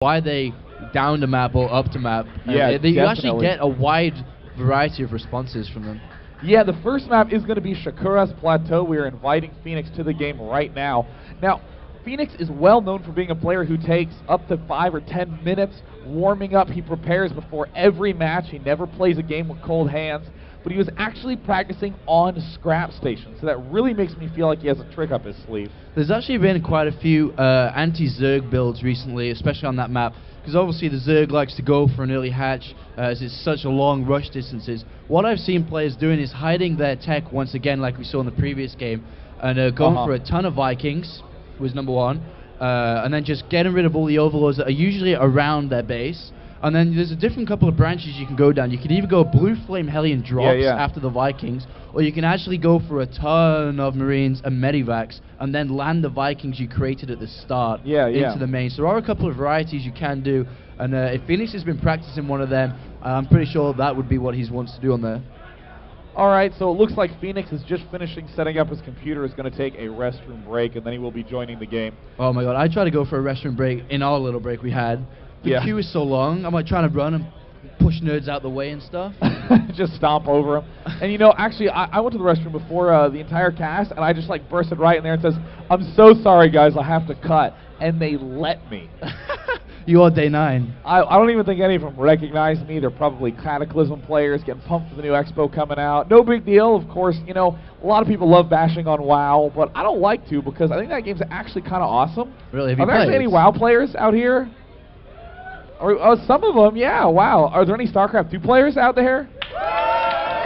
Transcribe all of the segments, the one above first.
why they down the map or up the map. Yeah, you actually get a wide variety of responses from them. Yeah, the first map is going to be Shakura's Plateau. We are inviting Fenix to the game right now. Now, Fenix is well known for being a player who takes up to 5 or 10 minutes warming up. He prepares before every match. He never plays a game with cold hands. But he was actually practicing on scrap stations, so that really makes me feel like he has a trick up his sleeve. There's actually been quite a few anti-Zerg builds recently, especially on that map, because obviously the Zerg likes to go for an early hatch, as it's such a long rush distances. What I've seen players doing is hiding their tech once again, like we saw in the previous game, and going for a ton of Vikings, was number one, and then just getting rid of all the overlords that are usually around their base. And then there's a different couple of branches you can go down. You can either go Blue Flame Hellion drops after the Vikings, or you can actually go for a ton of Marines and Medivacs, and then land the Vikings you created at the start into the main. So there are a couple of varieties you can do, and if Fenix has been practicing one of them, I'm pretty sure that would be what he wants to do on there. Alright, so it looks like Fenix is just finishing setting up his computer, is going to take a restroom break, and then he will be joining the game. Oh my god, I tried to go for a restroom break in our little break we had. The queue is so long, I'm like trying to run and push nerds out the way and stuff. Just stomp over them. And you know, actually, I went to the restroom before the entire cast, and I just like bursted right in there and says, "I'm so sorry guys, I have to cut." And they let me. You are day 9. I don't even think any of them recognize me. They're probably Cataclysm players getting pumped for the new Expo coming out. No big deal, of course. You know, a lot of people love bashing on WoW, but I don't like to because I think that game's actually kind of awesome. Really? Have Are you there actually any WoW players out here? Or, some of them, yeah, wow. Are there any StarCraft 2 players out there?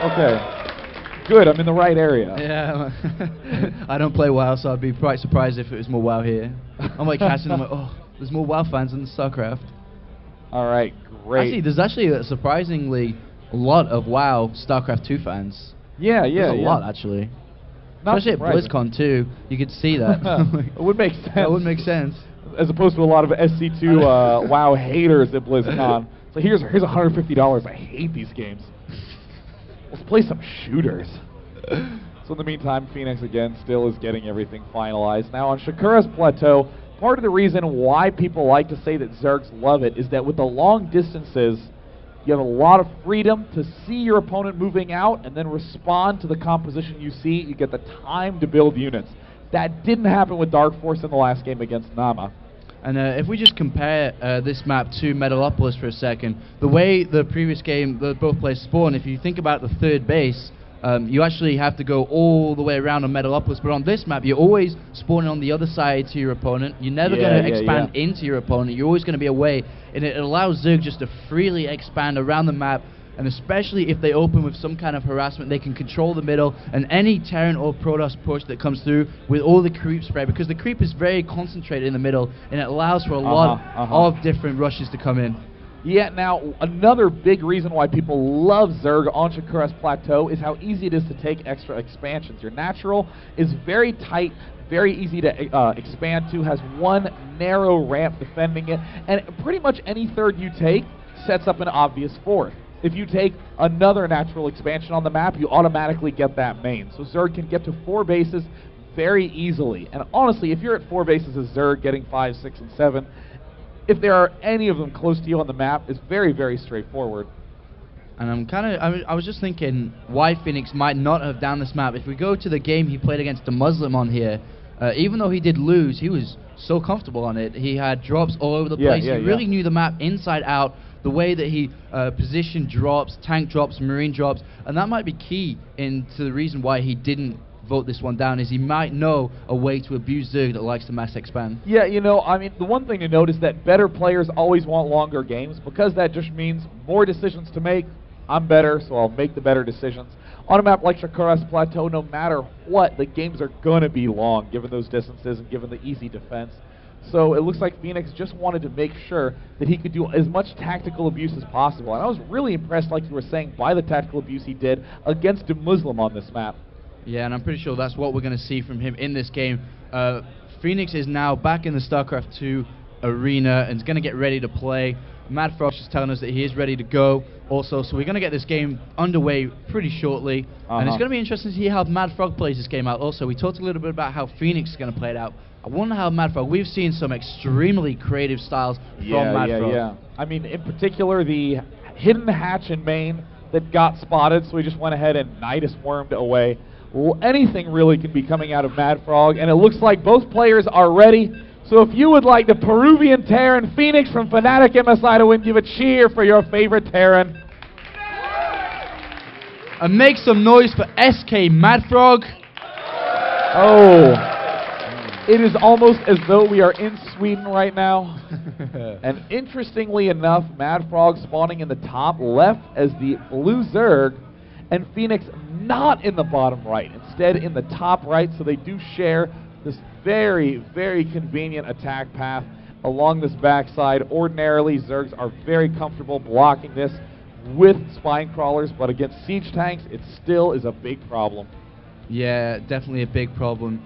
Okay. Good, I'm in the right area. Yeah. I don't play WoW, so I'd be quite surprised if it was more WoW here. I'm like catching them like, oh, there's more WoW fans than StarCraft. Alright, great. Actually, there's actually a surprisingly a lot of WoW StarCraft 2 fans. Yeah, there's a lot, actually. Not especially surprising. at BlizzCon, too. You could see that. It would make sense. That would make sense. As opposed to a lot of SC2 WoW haters at BlizzCon. So here's $150. I hate these games. Let's play some shooters. So in the meantime, Fenix again still is getting everything finalized. Now on Shakura's Plateau, part of the reason why people like to say that Zergs love it is that with the long distances, you have a lot of freedom to see your opponent moving out and then respond to the composition you see. You get the time to build units. That didn't happen with Dark Force in the last game against Nama. And if we just compare this map to Metalopolis for a second, the way the previous game, both players spawn, if you think about the third base, you actually have to go all the way around on Metalopolis, but on this map, you're always spawning on the other side to your opponent. You're never going to expand into your opponent. You're always going to be away, and it allows Zerg just to freely expand around the map. And especially if they open with some kind of harassment, they can control the middle and any Terran or Protoss push that comes through with all the creep spread, because the creep is very concentrated in the middle and it allows for a lot of different rushes to come in. Yeah, now another big reason why people love Zerg on Shakura's Plateau is how easy it is to take extra expansions. Your natural is very tight, very easy to expand to, has one narrow ramp defending it, and pretty much any third you take sets up an obvious fourth. If you take another natural expansion on the map, you automatically get that main. So Zerg can get to 4 bases very easily. And honestly, if you're at 4 bases as Zerg, getting 5, 6, and 7, if there are any of them close to you on the map, it's very, very straightforward. And I was just thinking why Fenix might not have down this map. If we go to the game he played against the Muslim on here, even though he did lose, he was so comfortable on it. He had drops all over the place. He really knew the map inside out. The way that he positioned drops, tank drops, marine drops, and that might be key into the reason why he didn't vote this one down, is he might know a way to abuse Zerg that likes to mass expand. Yeah, you know, I mean, the one thing to note is that better players always want longer games, because that just means more decisions to make. I'm better, so I'll make the better decisions. On a map like Shakura's Plateau, no matter what, the games are going to be long, given those distances and given the easy defense. So it looks like Fenix just wanted to make sure that he could do as much tactical abuse as possible. And I was really impressed, like you were saying, by the tactical abuse he did against a Muslim on this map. Yeah, and I'm pretty sure that's what we're going to see from him in this game. Fenix is now back in the StarCraft 2 arena and is going to get ready to play. MaDFroG is telling us that he is ready to go also, so we're going to get this game underway pretty shortly. And it's going to be interesting to see how MaDFroG plays this game out also. We talked a little bit about how Fenix is going to play it out, I wonder how MaDFroG. We've seen some extremely creative styles from MaDFroG. Yeah. I mean, in particular, the hidden hatch in main that got spotted, so he just went ahead and Nidus wormed away. Well, anything really can be coming out of MaDFroG, and it looks like both players are ready. So if you would like the Peruvian Terran Fenix from Fnatic MSI to win, give a cheer for your favorite Terran. And make some noise for SK MaDFroG. Oh, it is almost as though we are in Sweden right now. And interestingly enough, MaDFroG spawning in the top left as the blue Zerg, and Fenix not in the bottom right, instead in the top right, so they do share this very, very convenient attack path along this backside. Ordinarily, Zergs are very comfortable blocking this with spine crawlers, but against siege tanks, it still is a big problem. Yeah, definitely a big problem.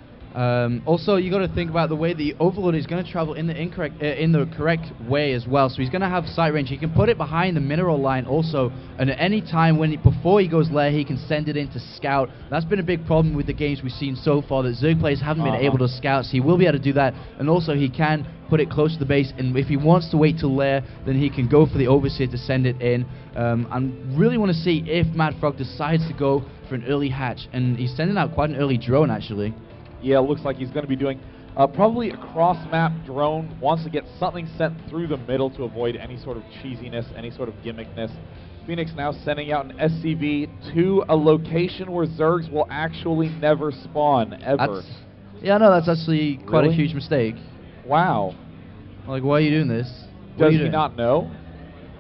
Also, you got to think about the way the Overlord is going to travel in the correct way as well. So he's going to have sight range. He can put it behind the mineral line also, and at any time before he goes lair, he can send it in to scout. That's been a big problem with the games we've seen so far, that Zerg players haven't been able to scout. So he will be able to do that, and also he can put it close to the base. And if he wants to wait till lair, then he can go for the Overseer to send it in. I really want to see if MaDFroG decides to go for an early hatch, and he's sending out quite an early drone actually. Yeah, it looks like he's going to be doing probably a cross-map drone. Wants to get something sent through the middle to avoid any sort of cheesiness, any sort of gimmickness. Fenix now sending out an SCV to a location where Zergs will actually never spawn, ever. Yeah, no, that's actually quite a huge mistake. Wow. Like, why are you doing this? Does he not know?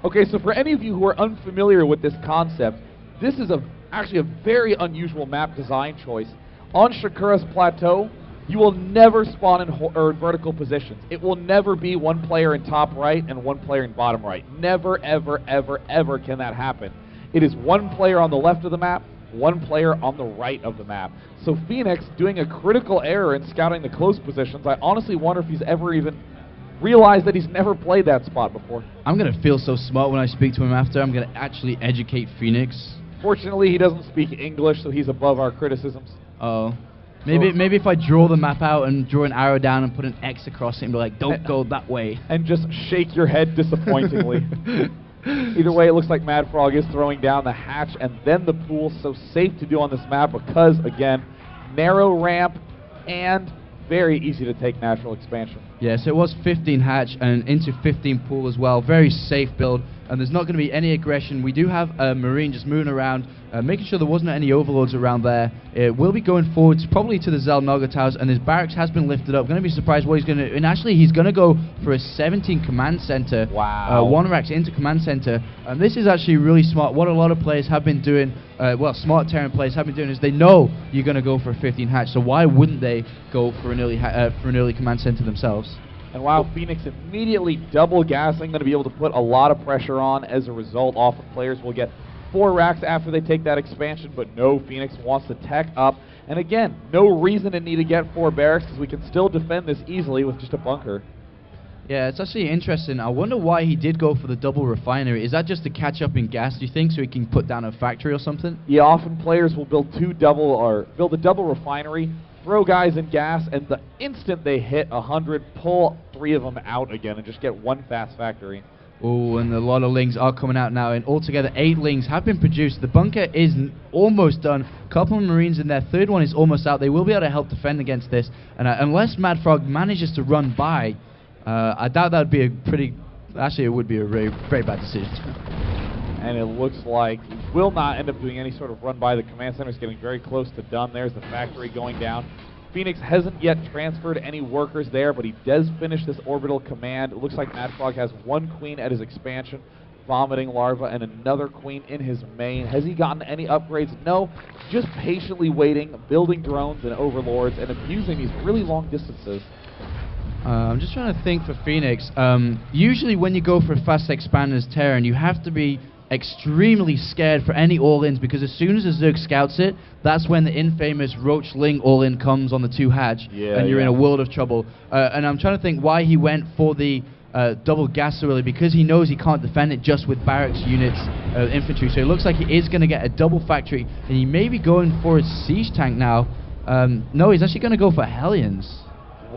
Okay, so for any of you who are unfamiliar with this concept, this is actually a very unusual map design choice. On Shakura's plateau, you will never spawn in vertical positions. It will never be one player in top right and one player in bottom right. Never, ever, ever, ever can that happen. It is one player on the left of the map, one player on the right of the map. So Fenix doing a critical error in scouting the close positions. I honestly wonder if he's ever even realized that he's never played that spot before. I'm going to feel so smart when I speak to him after. I'm going to actually educate Fenix. Fortunately, he doesn't speak English, so he's above our criticisms. Oh. Maybe if I draw the map out and draw an arrow down and put an X across it and be like, don't go that way. And just shake your head disappointingly. Either way, it looks like MaDFroG is throwing down the hatch and then the pool, so safe to do on this map because, again, narrow ramp and very easy to take natural expansion. Yes, it was 15 hatch and into 15 pool as well. Very safe build, and there's not going to be any aggression. We do have a Marine just moving around, making sure there wasn't any overlords around there. It will be going forwards, probably to the Zelnaga towers, and his barracks has been lifted up. Going to be surprised what he's going to do. And actually, he's going to go for a 17 command center. Wow. One racks into command center. And this is actually really smart. What a lot of players have been doing, well, smart Terran players have been doing, is they know you're going to go for a 15 hatch, so why wouldn't they go for an early command center themselves? And while Fenix immediately double gassing, going to be able to put a lot of pressure on. As a result, often players will get 4 racks after they take that expansion, but no, Fenix wants to tech up. And again, no reason to need to get 4 barracks because we can still defend this easily with just a bunker. Yeah, it's actually interesting. I wonder why he did go for the double refinery. Is that just to catch up in gas, do you think, so he can put down a factory or something? Yeah, often players will build a double refinery, throw guys in gas, and the instant they hit 100, pull 3 of them out again and just get 1 fast factory. Oh, and a lot of lings are coming out now, and altogether 8 lings have been produced. The bunker is almost done. A couple of Marines in there. 3rd one is almost out. They will be able to help defend against this. And unless MaDFroG manages to run by, I doubt that would be a pretty... Actually, it would be a very, very bad decision. And it looks like he will not end up doing any sort of run by. The command center is getting very close to done. There's the factory going down. Fenix hasn't yet transferred any workers there, but he does finish this orbital command. It looks like MaDFroG has 1 queen at his expansion, vomiting larva, and another queen in his main. Has he gotten any upgrades? No. Just patiently waiting, building drones and overlords, and abusing these really long distances. I'm just trying to think for Fenix. Usually when you go for a fast expanders Terran, you have to be extremely scared for any all-ins, because as soon as a Zerg scouts it, that's when the infamous Roach Ling all-in comes on the 2 hatch, and you're in a world of trouble. And I'm trying to think why he went for the double gas so early, because he knows he can't defend it just with barracks units, infantry. So it looks like he is going to get a double factory, and he may be going for a siege tank now. No, he's actually going to go for Hellions.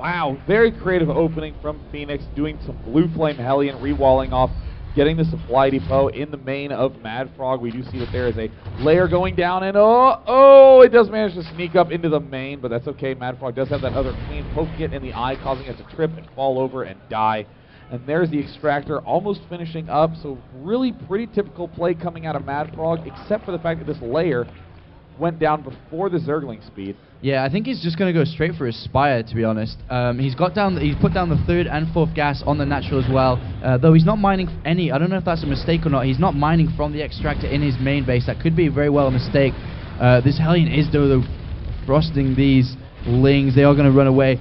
Wow, very creative opening from Fenix, doing some Blue Flame Hellion, rewalling off, getting the supply depot in the main of MaDFroG. We do see that there is a layer going down, and it does manage to sneak up into the main, but that's okay. MaDFroG does have that other queen poking it in the eye, causing it to trip and fall over and die. And there's the extractor almost finishing up, so really pretty typical play coming out of MaDFroG, except for the fact that this layer went down before the Zergling speed. Yeah, I think he's just going to go straight for his Spire, to be honest. He's put down the third and fourth gas on the natural as well, though he's not mining any. I don't know if that's a mistake or not. He's not mining from the extractor in his main base. That could be very well a mistake. This Hellion is, though, frosting these Lings. They are going to run away.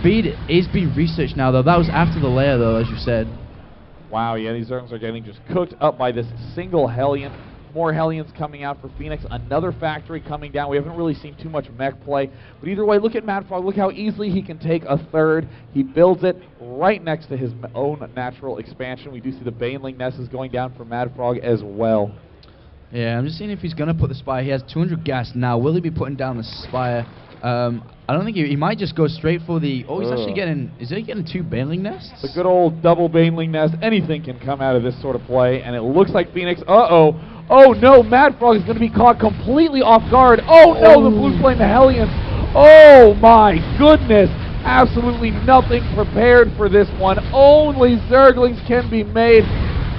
Speed is being researched now, though. That was after the layer, though, as you said. Wow, yeah, these Zerglings are getting just cooked up by this single Hellion. More Hellions coming out for Fenix. Another factory coming down. We haven't really seen too much mech play. But either way, look at MaDFroG. Look how easily he can take a third. He builds it right next to his own natural expansion. We do see the Baneling Nest is going down for MaDFroG as well. Yeah, I'm just seeing if he's going to put the Spire. He has 200 gas now. Will he be putting down the Spire? I don't think he might just go straight for the... Oh, he's actually getting... Is he getting 2 Baneling Nests? The good old double Baneling Nest. Anything can come out of this sort of play. And it looks like Fenix... Oh no, MaDFroG is going to be caught completely off guard. Oh no, the Blue Flame Hellions. Oh my goodness. Absolutely nothing prepared for this one. Only Zerglings can be made.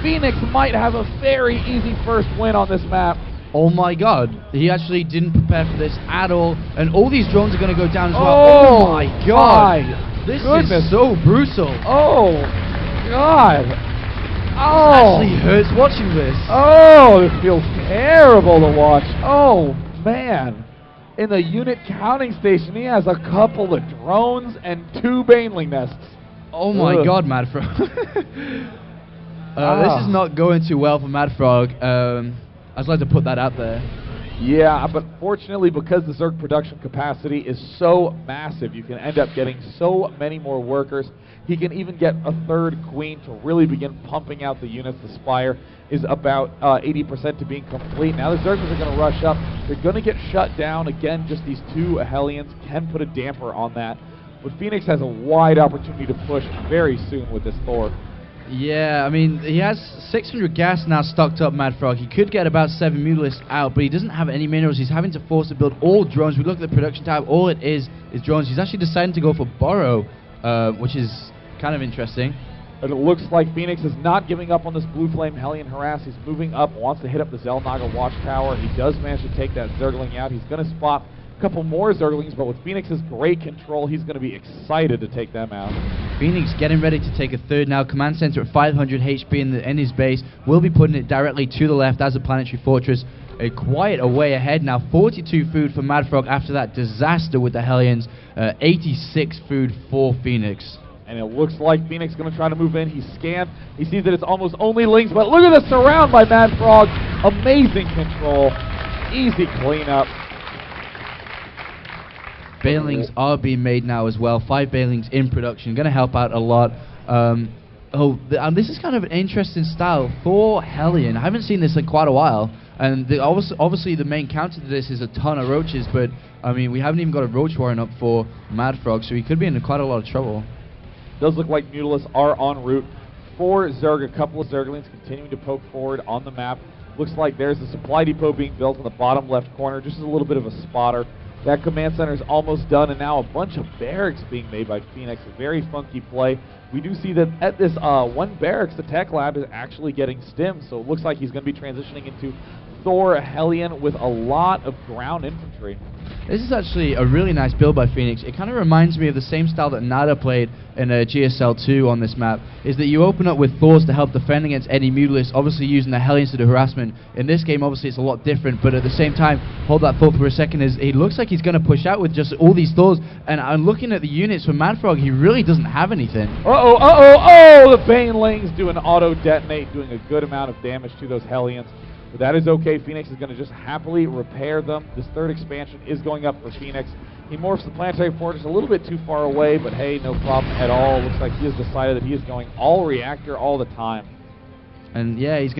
Fenix might have a very easy first win on this map. Oh my god, he actually didn't prepare for this at all. And all these drones are going to go down as well. Oh my god. This is so brutal. Oh god. Oh, it actually hurts watching this. Oh, this feels terrible to watch. Oh, man. In the unit counting station, he has a couple of drones and 2 Baneling Nests. Oh my god, MaDFroG. This is not going too well for MaDFroG. I'd just like to put that out there. Yeah, but fortunately, because the Zerg production capacity is so massive, you can end up getting so many more workers. He can even get a third queen to really begin pumping out the units. The Spire is about 80% to being complete. Now the Zergers are going to rush up. They're going to get shut down. Again, just these 2 Hellions can put a damper on that. But Fenix has a wide opportunity to push very soon with this Thor. Yeah, I mean, he has 600 gas now stocked up, MaDFroG. He could get about 7 Mutalisks out, but he doesn't have any minerals. He's having to force to build all drones. We look at the production tab, all it is drones. He's actually deciding to go for Burrow, which is kind of interesting. But it looks like Fenix is not giving up on this Blue Flame Hellion harass. He's moving up, wants to hit up the Xel'Naga Watchtower. He does manage to take that Zergling out. He's going to spot a couple more Zerglings, but with Fenix's great control, he's going to be excited to take them out. Phoenix getting ready to take a third now. Command center at 500 HP in his base. Will be putting it directly to the left as a planetary fortress. Quite a way ahead now. 42 food for MaDFroG after that disaster with the Hellions. 86 food for Fenix. And it looks like Fenix is going to try to move in. He's scanned. He sees that it's almost only Lings, but look at the surround by MaDFroG. Amazing control. Easy cleanup. Banelings are being made now as well. 5 Banelings in production. Going to help out a lot. This is kind of an interesting style for Hellion. I haven't seen this in quite a while. And obviously the main counter to this is a ton of roaches, but I mean, we haven't even got a roach warren up for MaDFroG, so he could be in quite a lot of trouble. Does look like Mutalisks are en route for Zerg. A couple of Zerglings continuing to poke forward on the map. Looks like there's a supply depot being built in the bottom left corner, just as a little bit of a spotter. That command center is almost done, and now a bunch of barracks being made by Fenix. A very funky play. We do see that at this one barracks, the tech lab is actually getting stimmed, so it looks like he's going to be transitioning into Thor Hellion with a lot of ground infantry. This is actually a really nice build by Fenix. It kind of reminds me of the same style that Nada played in GSL 2 on this map, is that you open up with Thors to help defend against any Mutalisks, obviously using the Hellions to do harassment. In this game, obviously, it's a lot different, but at the same time, hold that thought for a second, it looks like he's going to push out with just all these Thors, and I'm looking at the units for MaDFroG, he really doesn't have anything. The Banelings do an auto-detonate, doing a good amount of damage to those Hellions. But that is okay. Fenix is going to just happily repair them. This third expansion is going up for Fenix. He morphs the planetary fortress a little bit too far away, but hey, no problem at all. Looks like he has decided that he is going all reactor all the time. And yeah, he's